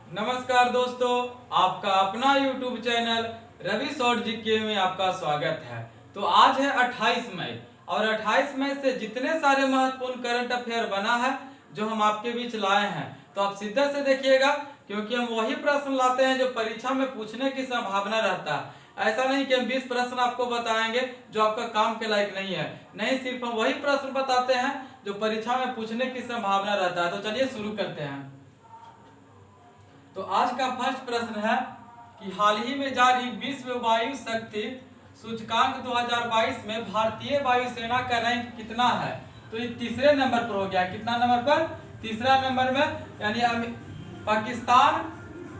नमस्कार दोस्तों, आपका अपना YouTube channel Ravi short GK में आपका स्वागत है। तो आज है 28 मई और 28 मई से जितने सारे महत्वपूर्ण करंट अफेयर बना है जो हम आपके बीच लाए हैं, तो आप सीधे से देखिएगा क्योंकि हम वही प्रश्न लाते हैं जो परीक्षा में पूछने की संभावना रहता है। ऐसा नहीं कि हम 20 प्रश्न आपको बताएंगे जो आपका काम के लायक नहीं है, नहीं, सिर्फ हम वही प्रश्न बताते हैं जो परीक्षा में पूछने की संभावना रहता है। तो चलिए शुरू करते हैं। तो आज का फर्स्ट प्रश्न है कि हाल ही में जारी विश्व वायु शक्ति सूचकांक 2022 में भारतीय वायुसेना का रैंक कितना है? तो ये तीसरे नंबर पर हो गया। कितना नंबर पर? तीसरा नंबर में, यानी पाकिस्तान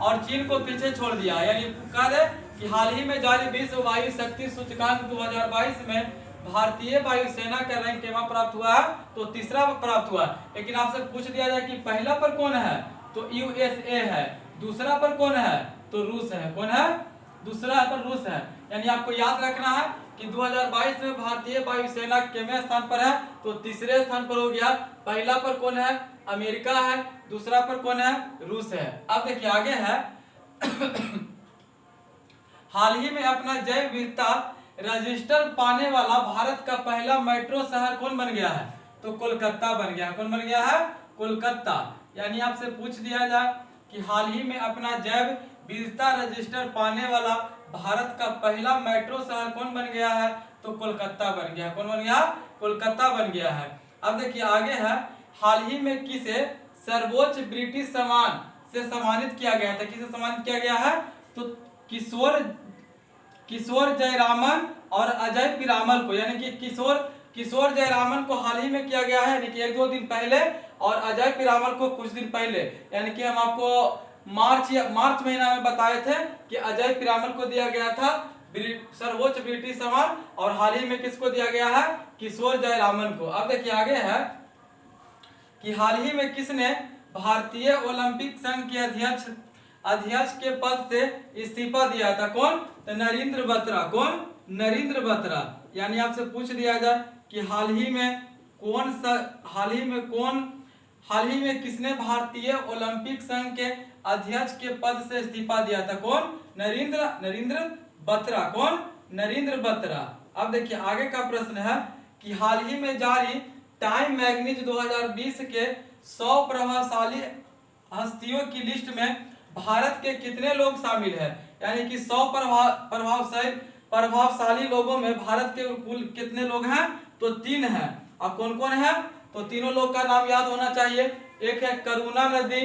और चीन को पीछे छोड़ दिया। यानी कह दे कि हाल ही में जारी विश्व वायु शक्ति सूचकांक 2022 में भारतीय वायुसेना का रैंक केवल प्राप्त हुआ है, तो तीसरा प्राप्त हुआ। लेकिन आपसे पूछ दिया जाए कि पहला पर कौन है, तो यूएसए है। दूसरा पर कौन है, तो रूस है। कौन है? दूसरा पर रूस है। यानी आपको याद रखना है कि 2022 में भारतीय वायुसेना कितने स्थान पर है, तो तीसरे स्थान पर हो गया। पहला पर कौन है? अमेरिका है। दूसरा पर कौन है? रूस है। अब देखिए आगे है हाल ही में अपना जैव विविधता रजिस्टर पाने वाला भारत का पहला मेट्रो शहर कौन बन गया है? तो कोलकाता बन गया। कौन बन गया है? कोलकाता। यानी आपसे पूछ दिया जाए कि हाल ही में अपना जैव विविधता रजिस्टर पाने वाला भारत का पहला मेट्रो शहर कौन बन गया है? तो कोलकाता बन गया। कौन बन गया? कोलकाता बन गया है। अब देखिए आगे है हाल ही में किसे सर्वोच्च ब्रिटिश सम्मान से सम्मानित किया गया था? किसे सम्मानित किया गया है? तो किशोर जयरामन और अजय पिरामल को, यानी कि किशोर जयरामन को हाल ही में किया गया है, यानी कि 1-2 दिन पहले, और अजय पिरामल को कुछ दिन पहले। यानी कि हम आपको मार्च महीना में बताए थे कि अजय पिरामल को दिया गया था सर्वोच्च ब्रिटिश सम्मान, और हाल ही में किसको दिया गया है? किशोर जयरामन को। अब देखिए आगे है कि हाल ही में किसने भारतीय ओलंपिक संघ के अध्यक्ष के पद से इस्तीफा दिया था? कौन? तो नरेंद्र बत्रा। कौन? नरेंद्र बत्रा। यानी आपसे पूछ दिया जाए कि हाल ही में किसने भारतीय ओलंपिक संघ के अध्यक्ष के पद से इस्तीफा दिया था? कौन? नरेंद्र बत्रा। कौन? नरेंद्र बत्रा। अब देखिए आगे का प्रश्न है कि हाल ही में जारी टाइम मैगजीन 2020 के 100 प्रभावशाली हस्तियों की लिस्ट में भारत के कितने लोग शामिल हैं? यानी कि 100 प्रभावशाली लोगों में भारत के कुल कितने लोग हैं? तो 3 हैं। अब कौन कौन है? तो तीनों लोग का नाम याद होना चाहिए। एक है करुणा नदी,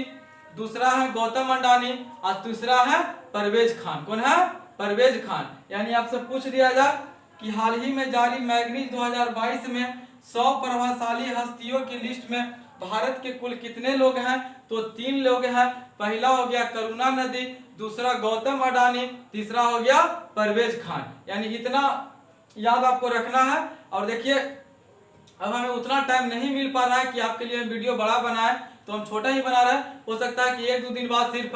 दूसरा है गौतम अडानी और तीसरा है परवेज खान। कौन है? परवेज खान। यानी आपसे पूछ दिया जाए कि हाल ही में जारी मैगजीन 2022 में 100 प्रभावशाली हस्तियों की लिस्ट में भारत के कुल कितने लोग हैं? तो 3 लोग हैं। पहला हो गया करुणा नदी, दूसरा गौतम अडानी, तीसरा हो गया परवेज खान। यानी इतना याद आपको रखना है। और देखिए अब हमें उतना टाइम नहीं मिल पा रहा है कि आपके लिए वीडियो बड़ा बनाए, तो हम छोटा ही बना रहे हैं। हो सकता है कि 1-2 दिन बाद सिर्फ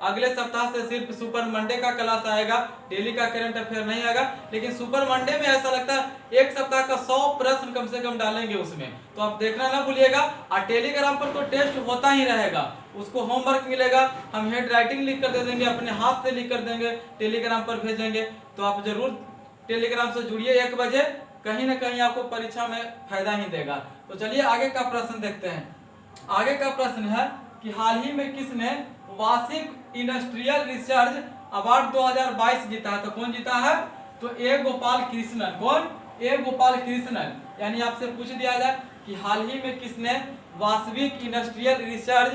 अगले सप्ताह से सिर्फ सुपर मंडे का क्लास आएगा, डेली का करंट अफेयर नहीं आएगा। लेकिन सुपर मंडे में ऐसा लगता है 1 सप्ताह का 100 प्रश्न कम से कम डालेंगे उसमें, तो आप देखना ना भूलिएगा। और टेलीग्राम पर तो टेस्ट होता ही रहेगा, उसको होमवर्क मिलेगा, हम हेड राइटिंग लिख कर दे देंगे, अपने हाथ से लिख कर देंगे, टेलीग्राम पर भेजेंगे। तो आप जरूर टेलीग्राम से जुड़िए 1 बजे, कहीं ना कहीं आपको परीक्षा में फायदा ही देगा। तो चलिए आगे का प्रश्न देखते हैं। आगे का प्रश्न है कि हाल ही में किसने वार्षिक इंडस्ट्रियल रिसर्च अवार्ड 2022 जीता है? तो कौन जीता है? तो ए गोपाल कृष्णन। कौन? ए गोपाल कृष्णन। यानी आपसे पूछ दिया जाए कि हाल ही में किसने वार्षिक इंडस्ट्रियल रिसर्च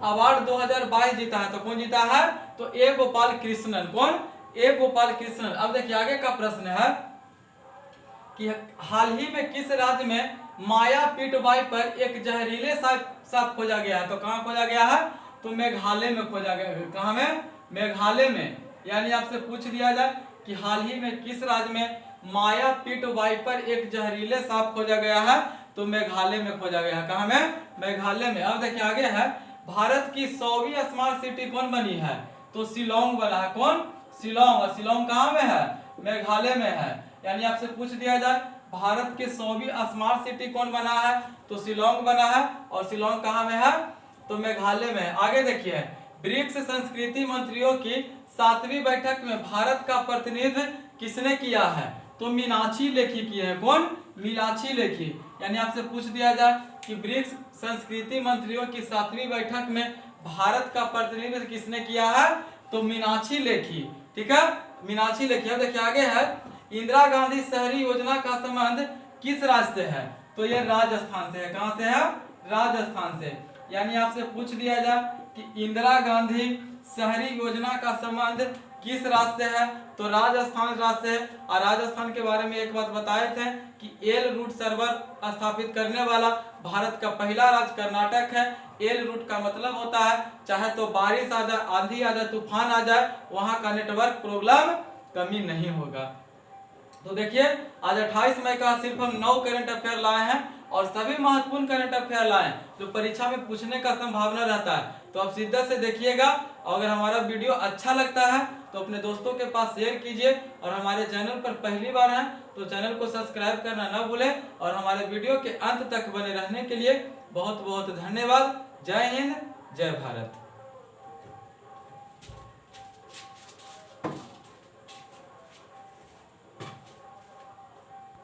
अवार्ड 2022 जीता है? तो कौन जीता है? तो ए गोपाल कृष्णन। कौन? ए गोपाल कृष्णन। अब देखिए आगे का प्रश्न है कि हाल ही में किस राज्य में माया पीटवाई पर एक जहरीले सांप खोजा गया है? तो कहाँ खोजा गया है? तो मेघालय में खोजा गया है। कहाँ में? मेघालय में। यानी आपसे पूछ दिया जाए कि हाल ही में किस राज्य में माया पीटवाई पर एक जहरीले सांप खोजा गया है? तो मेघालय में खोजा गया है। कहाँ में? मेघालय में। अब देखिए आगे है भारत की 100वीं स्मार्ट सिटी कौन बनी है? तो शिलोंग बना है। कौन? शिलोंग। और शिलोंग कहाँ में है? मेघालय में है। यानी आपसे पूछ दिया जाए भारत के 100वीं स्मार्ट सिटी कौन बना है? तो शिलोंग बना है। और शिलोंग कहाँ में है? तो मेघालय में। आगे देखिए ब्रिक्स संस्कृति मंत्रियों की 7वीं बैठक में भारत का प्रतिनिधित्व किसने किया है? तो मीनाक्षी लेखी की है। कौन? मीनाक्षी लेखी। यानी आपसे पूछ दिया जाए कि ब्रिक्स संस्कृति मंत्रियों की 7वीं बैठक में भारत का प्रतिनिधित्व किसने किया है? तो मीनाक्षी लेखी। ठीक है, मीनाक्षी लेखी। अब देखिए आगे है, इंदिरा गांधी शहरी योजना का संबंध किस राज्य से है? तो ये राजस्थान से है। कहां से है? राजस्थान से। यानी आपसे पूछ दिया जाए कि इंदिरा गांधी शहरी योजना का संबंध किस राज्य से है? तो राजस्थान राज्य से है। और राजस्थान के बारे में एक बात बताए थे कि एल रूट सर्वर स्थापित करने वाला भारत का पहला राज्य कर्नाटक है। एल रूट का मतलब होता है चाहे तो बारिश आ जाए, आंधी आ जाए, तूफान आ जाए, वहां का नेटवर्क प्रॉब्लम कमी नहीं होगा। तो देखिए आज 28 मई का सिर्फ हम 9 करंट अफेयर लाए हैं और सभी महत्वपूर्ण करंट अफेयर लाए जो परीक्षा में पूछने का संभावना रहता है। तो आप शिद्दत से देखिएगा। अगर हमारा वीडियो अच्छा लगता है तो अपने दोस्तों के पास शेयर कीजिए और हमारे चैनल पर पहली बार हैं तो चैनल को सब्सक्राइब करना न भूलें। और हमारे वीडियो के अंत तक बने रहने के लिए बहुत बहुत धन्यवाद। जय हिंद, जय भारत।